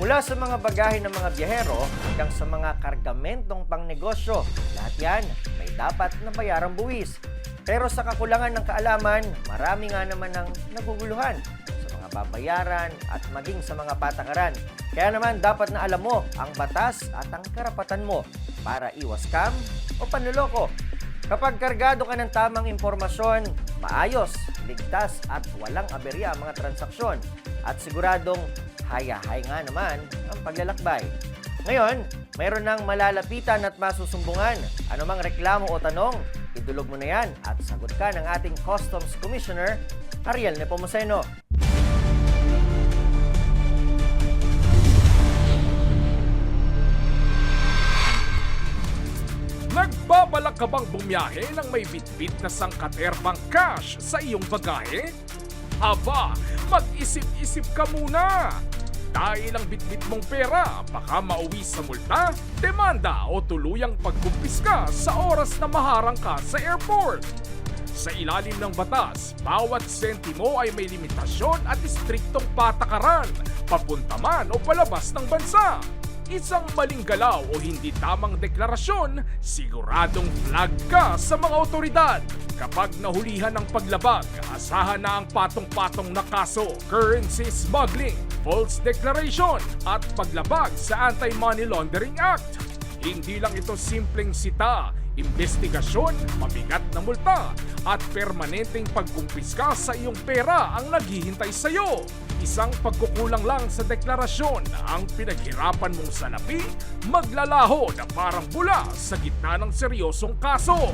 Mula sa mga bagahe ng mga biyahero hanggang sa mga kargamentong pangnegosyo, lahat yan may dapat na bayarang buwis. Pero sa kakulangan ng kaalaman, marami nga naman ang naguguluhan sa mga babayaran at maging sa mga patakaran. Kaya naman dapat na alam mo ang batas at ang karapatan mo para iwas scam o panloloko. Kapag kargado ka ng tamang impormasyon, maayos, ligtas at walang aberya ang mga transaksyon at siguradong hayahay nga naman ang paglalakbay. Ngayon, mayroon ng malalapitan at masusumbungan. Ano mang reklamo o tanong, idulog mo na yan at sagot ka ng ating Customs Commissioner, Ariel Nepomuceno. Nagbabalak ka bang bumiyahe ng may bitbit na sangkaterbang cash sa iyong bagahe? Aba, mag-isip-isip ka muna! Dahil ang bitbit mong pera baka mauwi sa multa, demanda o tuluyang pagkumpiska sa oras na maharang ka sa airport. Sa ilalim ng batas, bawat sentimo ay may limitasyon at istriktong patakaran, papunta man o palabas ng bansa. Isang maling galaw o hindi tamang deklarasyon, siguradong flag ka sa mga otoridad. Kapag nahulihan ng paglabag, asahan na ang patong-patong na kaso, currency smuggling, false declaration at paglabag sa Anti-Money Laundering Act. Hindi lang ito simpleng sita, investigasyon, mabigat na multa at permanenteng pagkumpiska sa iyong pera ang naghihintay sa iyo. Isang pagkukulang lang sa deklarasyon ang pinaghirapan mong salapi, maglalaho na parang bula sa gitna ng seryosong kaso.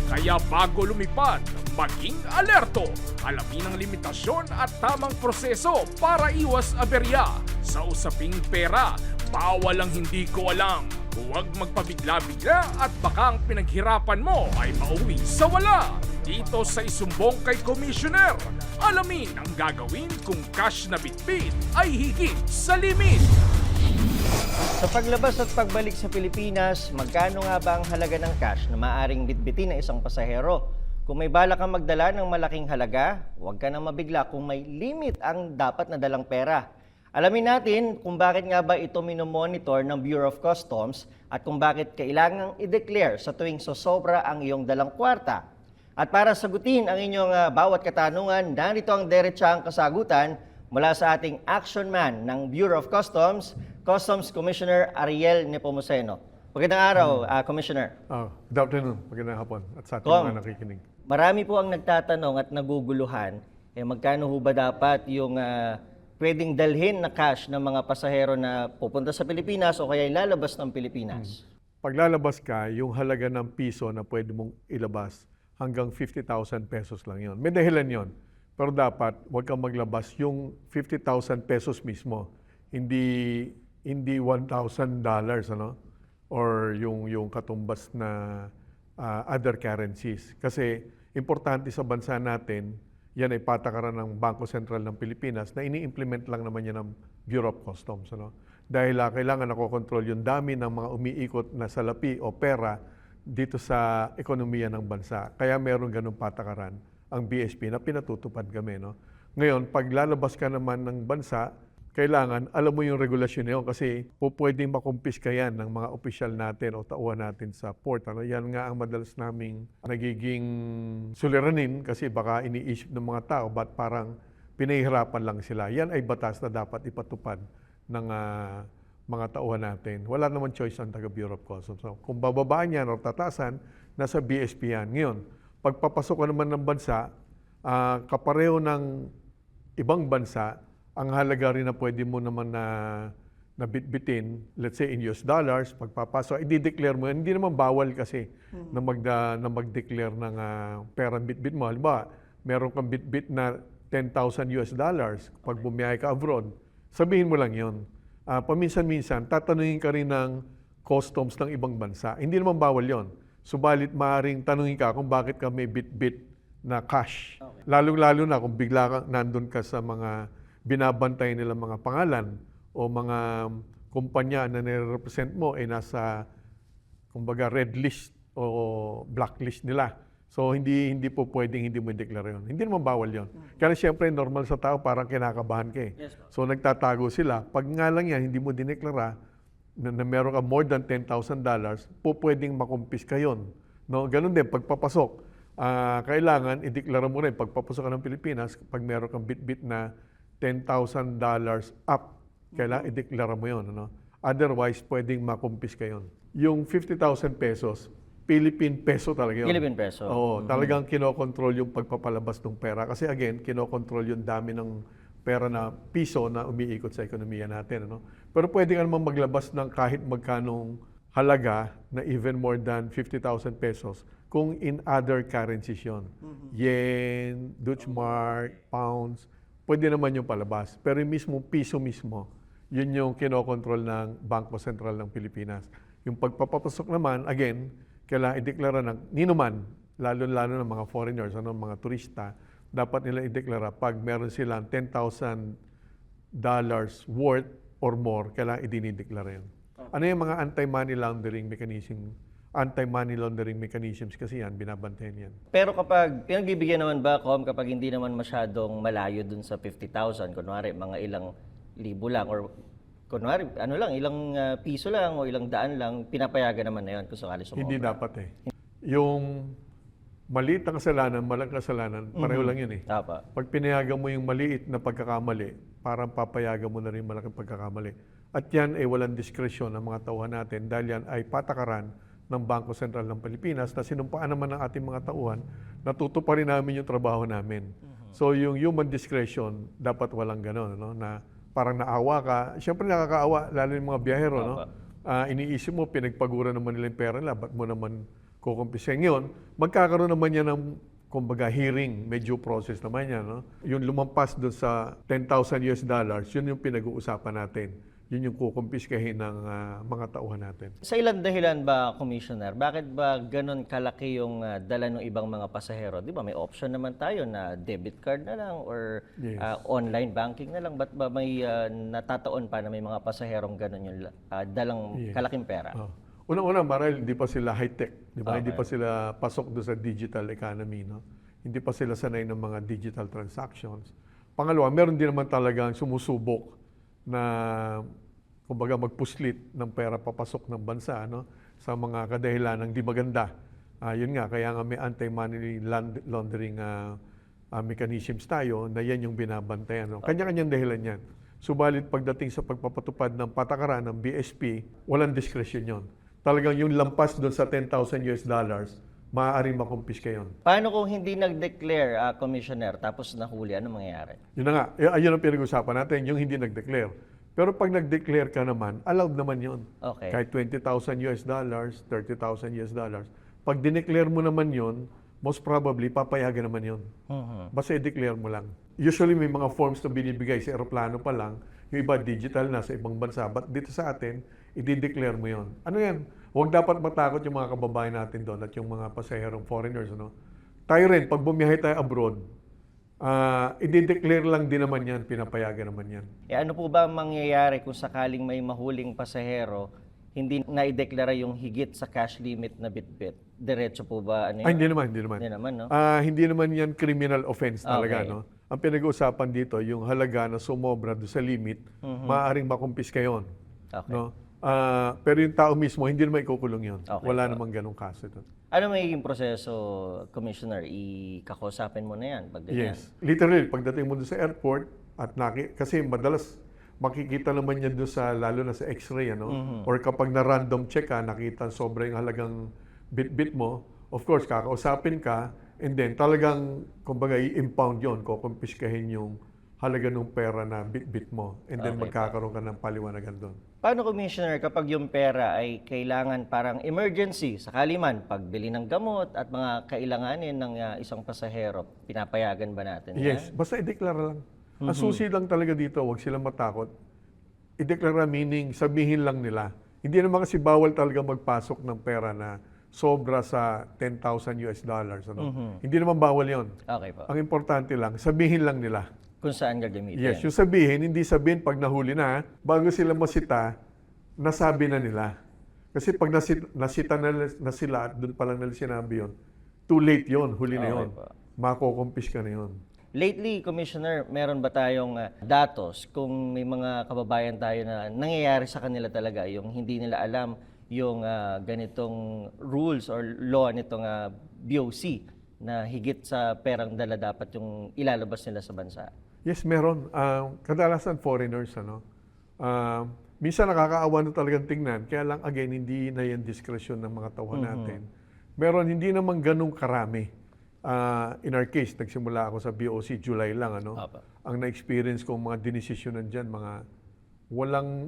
Kaya bago lumipad, maging alerto. Alamin ang limitasyon at tamang proseso para iwas aberya. Sa usaping pera, bawal ang hindi ko alam. Huwag magpabigla-bigla at baka ang pinaghirapan mo ay mauwi sa wala. Dito sa Isumbong kay Commissioner, alamin ang gagawin kung cash na bitbit ay higit sa limit. Sa paglabas at pagbalik sa Pilipinas, magkano nga ba ang halaga ng cash na maaaring bitbitin ng isang pasahero? Kung may balak kang magdala ng malaking halaga, huwag ka nang mabigla kung may limit ang dapat na dalang pera. Alamin natin kung bakit nga ba ito minomonitor ng Bureau of Customs at kung bakit kailangang i-declare sa tuwing sosobra ang iyong dalang kwarta. At para sagutin ang inyong bawat katanungan, narito ang diretsahang kasagutan mula sa ating action man ng Bureau of Customs, Customs Commissioner Ariel Nepomuceno. Magandang araw, Commissioner. Good afternoon, magandang hapon at sa ating mga nakikinig. Marami po ang nagtatanong at naguguluhan, magkano ho ba dapat yung pwedeng dalhin na cash ng mga pasahero na pupunta sa Pilipinas o kaya ilalabas ng Pilipinas? Paglalabas ka, yung halaga ng piso na pwede mong ilabas, hanggang 50,000 pesos lang yon. May dahilan yon. Pero dapat, huwag kang maglabas yung 50,000 pesos mismo. Hindi $1,000, ano? Or yung katumbas na other currencies. Kasi importante sa bansa natin, yan ay patakaran ng Bangko Sentral ng Pilipinas na ini-implement lang naman yan ng Bureau of Customs. Ano? Dahil kailangan nakokontrol yung dami ng mga umiikot na salapi o pera dito sa ekonomiya ng bansa. Kaya meron ganung patakaran ang BSP na pinatutupad kami. No? Ngayon, pag lalabas ka naman ng bansa, kailangan alam mo yung regulasyon niyo kasi pwedeng makumpiska yan ng mga opisyal natin o tauhan natin sa port. Ano? Yan nga ang madalas naming nagiging suliranin kasi baka iniisip ng mga tao ba't parang pinahihirapan lang sila. Yan ay batas na dapat ipatupad ng mga tauhan natin. Wala naman choice ang taga-Bureau of Customs. So, kung bababaan yan o tatasan, nasa BSP yan. Ngayon, pagpapasok ka naman ng bansa, kapareho ng ibang bansa, ang halaga rin na pwede mo naman na bitbitin, let's say in US dollars, pagpapasok, i-declare mo yan. Hindi naman bawal kasi na mag-declare ng perang bitbit mo. Halimbawa, meron kang bitbit na 10,000 US dollars pag bumiyahe ka abroad, sabihin mo lang yon. Paminsan-minsan, tatanungin ka rin ng customs ng ibang bansa. Hindi naman bawal yon. Subalit maaaring tanungin ka kung bakit ka may bit-bit na cash. Okay. Lalong-lalo na kung bigla kang nandun ka sa mga binabantay nilang mga pangalan o mga kumpanya na nire-represent mo ay nasa kumbaga red list o blacklist nila. So hindi po pwedeng hindi mo i-declare yun. Hindi naman bawal yun. Kaya siyempre normal sa tao parang kinakabahan ka eh. So nagtatago sila. Pag nga lang yan, hindi mo dineklara na meron ka more than $10,000, po pwedeng makumpiska yun. No? Ganun din, pagpapasok. Kailangan i-declare mo rin pagpapasok ka ng Pilipinas, pag meron kang bit-bit na $10,000 up, kailangan i-declare mo yun. Ano? Otherwise, pwedeng makumpiska yun. Yung 50,000 pesos, Philippine peso talaga yun. Philippine peso. Oo, talagang kinokontrol yung pagpapalabas ng pera. Kasi again, kinokontrol yung dami ng pera na piso na umiikot sa ekonomiya natin. Ano? Pero pwede ka naman maglabas ng kahit magkanong halaga na even more than 50,000 pesos kung in other currencies yun. Yen, Dutch mark, pounds, pwede naman yung palabas. Pero yung mismo piso mismo, yun yung kinokontrol ng Bangko Sentral ng Pilipinas. Yung pagpapasok naman, again, kailangan ideklara ng ninuman, lalo-lalo ng mga foreigners, mga turista, dapat nila ideklara pag meron silang $10,000 worth or more, kailangan idinideklara yun. Ano yung mga anti-money laundering mechanisms kasi yan, binabantayan yan. Pero kapag, pinagbibigyan naman ba, kapag hindi naman masyadong malayo dun sa 50,000, kunwari mga ilang libo lang, or kunwari, ilang piso lang o ilang daan lang, pinapayagan naman na yun kung sakali sumobra. Hindi dapat eh. Yung maliit na kasalanan, malang kasalanan, pareho lang yun eh. Tapa. Pag pinayagan mo yung maliit na pagkakamali, parang papayagan mo na rin malaking pagkakamali. At yan ay walang diskresyon ng mga tauhan natin dahil yan ay patakaran ng Bangko Sentral ng Pilipinas na sinumpaan naman ng ating mga tauhan, natutuparin namin yung trabaho namin. So yung human discretion, dapat walang gano'n, no? Na parang naawa ka. Siyempre nakakaawa, lalo yung mga biyahero, no? Iniisip mo, pinagpagura naman nila yung pera nila, ba't mo naman kukumpisahin yun? Magkakaroon naman yan ng, kumbaga, hearing, may due process naman yan, no? Yung lumampas doon sa $10,000, yun yung pinag-uusapan natin. Yun yung kukumpiskahin ng mga tauhan natin. Sa ilang dahilan ba, Commissioner, bakit ba ganun kalaki yung dala ng ibang mga pasahero? Di ba may option naman tayo na debit card na lang or Yes. online banking na lang. Ba't ba may natataon pa na may mga pasaherong ganun yung dalang Yes. kalaking pera? Unang-una, marahil hindi pa sila high-tech. Di ba? Hindi pa sila pasok doon sa digital economy. No? Hindi pa sila sanay ng mga digital transactions. Pangalawa, meron din naman talagang sumusubok na kumbaga magpuslit ng pera papasok ng bansa, no? Sa mga kadahilan ng di maganda. Yun nga, kaya nga may anti-money laundering mechanisms tayo na yan yung binabantayan. No? Kanya-kanyang dahilan yan. Subalit pagdating sa pagpapatupad ng patakaran ng BSP, walang discretion yon. Talagang yung lampas doon sa $10,000, maaaring makumpiska yun. Paano kung hindi nag-declare, Commissioner, tapos nahuli? Ano mangyayari? Yun na nga, ayun ang pinag-usapan natin, yung hindi nag-declare. Pero pag nag-declare ka naman, allowed naman yun. Okay. Kahit $20,000, $30,000. Pag dineclare mo naman yun, most probably, papayagan naman yun. Basta i-declare mo lang. Usually, may mga forms na binibigay sa aeroplano pa lang. Yung iba, digital na sa ibang bansa. But dito sa atin, i-declare mo yun. Ano yan? Huwag dapat matakot yung mga kababayan natin doon at yung mga pasaherong foreigners. Ano? Tayo rin, pag bumiyahe tayo abroad, i-declare lang din naman yan, pinapayagan naman yan. Ano po ba ang mangyayari kung sakaling may mahuling pasahero, hindi na-ideklara yung higit sa cash limit na bitbit? Diretso po ba? Ano yun? Hindi naman. Hindi naman, no? Hindi naman yan criminal offense talaga. Okay. No? Ang pinag-uusapan dito, yung halaga na sumobra doon sa limit, maaaring makumpiska yun. Okay. No? Pero yung tao mismo, hindi naman ikukulong yun. Okay. Wala namang ganong kaso doon. Ano magiging proseso, Commissioner? Ikakausapin mo na yan pag ganyan? Yes. Literally, pagdating mo doon sa airport, at kasi madalas makikita naman yan doon sa, lalo na sa x-ray, ano? Or kapag na-random check ka, nakita sobrang halagang bit-bit mo, of course, kakausapin ka, and then talagang, kumbaga, i-impound yun, kukumpiskahin yung halaga ng pera na bit-bit mo, and then magkakaroon ka ng paliwanagan doon. Paano, Commissioner, kapag yung pera ay kailangan parang emergency, sakali man, pagbili ng gamot at mga kailanganin ng isang pasahero, pinapayagan ba natin? Yes, basta i-declare lang. Ang susi lang talaga dito, huwag silang matakot. I-declare meaning, sabihin lang nila. Hindi naman kasi bawal talaga magpasok ng pera na sobra sa $10,000. Ano? Hindi naman bawal yon. Okay po. Ang importante lang, sabihin lang nila. Kung saan gagamitin? Yes, yung sabihin, hindi sabihin pag nahuli na, bago sila masita, nasabi na nila. Kasi pag nasita na sila at doon pa lang nila sinabi yun, too late yon, huli na Okay yon. po. Makukumpis ka na yon. Lately, Commissioner, meron ba tayong datos kung may mga kababayan tayo na nangyayari sa kanila talaga yung hindi nila alam yung ganitong rules or law nitong BOC na higit sa perang dala dapat yung ilalabas nila sa bansa? Yes, meron. Kadalasan foreigners, ano. Minsan nakakaawa na talagang tingnan. Kaya lang, again, hindi na yan diskresyon ng mga tauhan natin. Meron, hindi naman ganun karami. In our case, nagsimula ako sa BOC July lang, ano. Apa. Ang na-experience kong mga dinesisyonan dyan,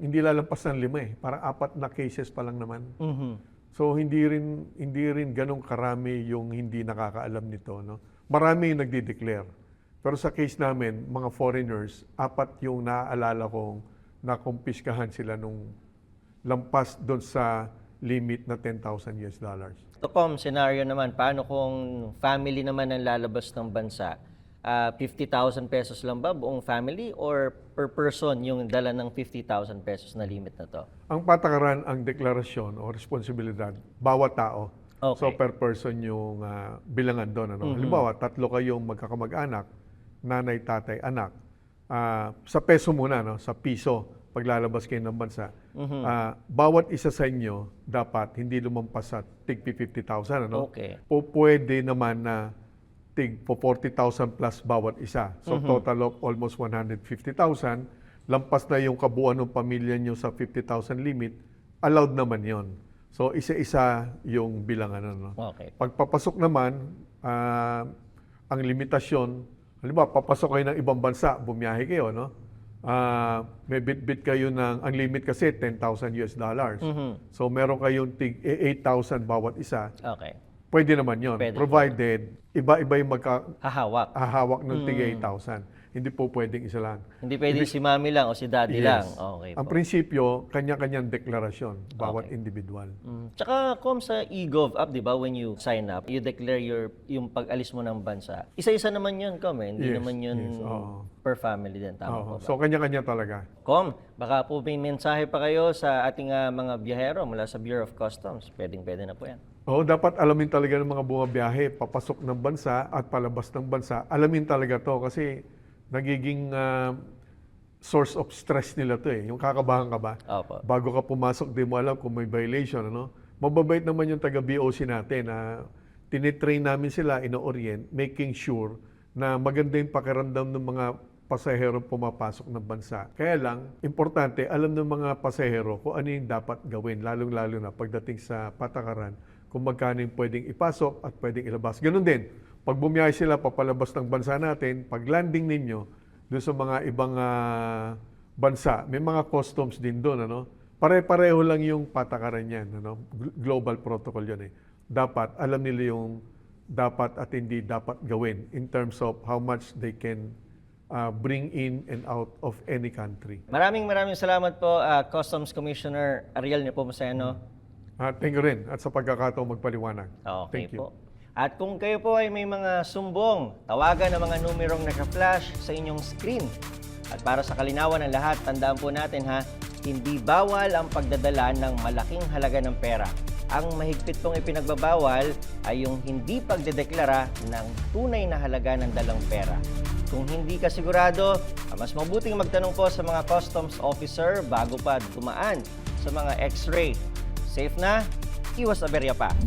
hindi lalampas ng 5 eh. Parang 4 na cases pa lang naman. So hindi rin ganong karami yung hindi nakakaalam nito, no. Marami yung nagde-declare. Pero sa case namin, mga foreigners, 4 yung naaalala kong nakumpiskahan sila nung lampas doon sa limit na $10,000 US. Ito, scenario naman, paano kung family naman ang lalabas ng bansa? 50,000 pesos lang ba buong family or per person yung dala ng 50,000 pesos na limit na to? Ang patakaran, ang deklarasyon o responsibilidad, bawat tao. Okay. So per person yung bilangan doon. Ano? Halimbawa, 3 kayong magkakamag-anak, nanay, tatay, anak. Sa peso muna, no? Sa piso, paglalabas kayo ng bansa. Bawat isa sa inyo, dapat hindi lumampas sa tig 50,000. Ano? Okay. Pwede naman na tig 40,000 plus bawat isa. So total of almost 150,000. Lampas na yung kabuuan ng pamilya nyo sa 50,000 limit, allowed naman yon. So isa-isa yung bilangan. Ano? Okay. Pagpapasok naman, ang limitasyon, halimbawa, papasok kayo ng ibang bansa, bumiyahe kayo, no? May bit-bit kayo ang limit kasi $10,000 US. So meron kayong tig 8,000 bawat isa. Okay. Pwede naman yon, Pwede. provided iba-iba yung Hahawak. hahawak ng tig 8,000. Hindi po pwedeng isa lang. Hindi pwede si mami lang o si daddy lang. Yes. Okay Ang po. prinsipyo, kanya-kanyang deklarasyon, bawat individual. Tsaka, sa eGov app, di ba, when you sign up, you declare yung pag-alis mo ng bansa. Isa-isa naman yun, Hindi Yes, naman yun yes, oo. per family din. Tama po Oo. ba? So kanya-kanya talaga. Baka po may mensahe pa kayo sa ating mga biyahero mula sa Bureau of Customs. Pwedeng-pwede na po yan. Oo, dapat alamin talaga ng mga bumabiyahe, papasok ng bansa at palabas ng bansa. Alamin talaga to kasi nagiging source of stress nila to eh. Yung kakabahan ka ba? Opo. Bago ka pumasok, di mo alam kung may violation, ano? Mababait naman yung taga-BOC natin na tinitrain namin sila, ino-orient, making sure na maganda yung pakiramdam ng mga pasahero pumapasok ng bansa. Kaya lang, importante, alam ng mga pasahero kung ano yung dapat gawin, lalong-lalo na pagdating sa patakaran, kung magkano yung pwedeng ipasok at pwedeng ilabas. Ganun din, pag bumiyahe sila papalabas ng bansa natin, pag landing ninyo doon sa mga ibang bansa, may mga customs din doon. Ano? Pare-pareho lang yung patakaran yan. Ano? Global protocol yun eh. Dapat, alam nila yung dapat at hindi dapat gawin in terms of how much they can bring in and out of any country. Maraming salamat po, Customs Commissioner Ariel Nepomuceno. Thank you rin at sa pagkakataong magpaliwanag. Okay Thank you. po. At kung kayo po ay may mga sumbong, tawagan ang mga numerong naka-flash sa inyong screen. At para sa kalinawan ng lahat, tandaan po natin hindi bawal ang pagdadala ng malaking halaga ng pera. Ang mahigpit pong ipinagbabawal ay yung hindi pagdedeklara ng tunay na halaga ng dalang pera. Kung hindi ka sigurado, mas mabuting magtanong po sa mga customs officer bago pa dumaan sa mga x-ray. Safe na, iwas aberya pa.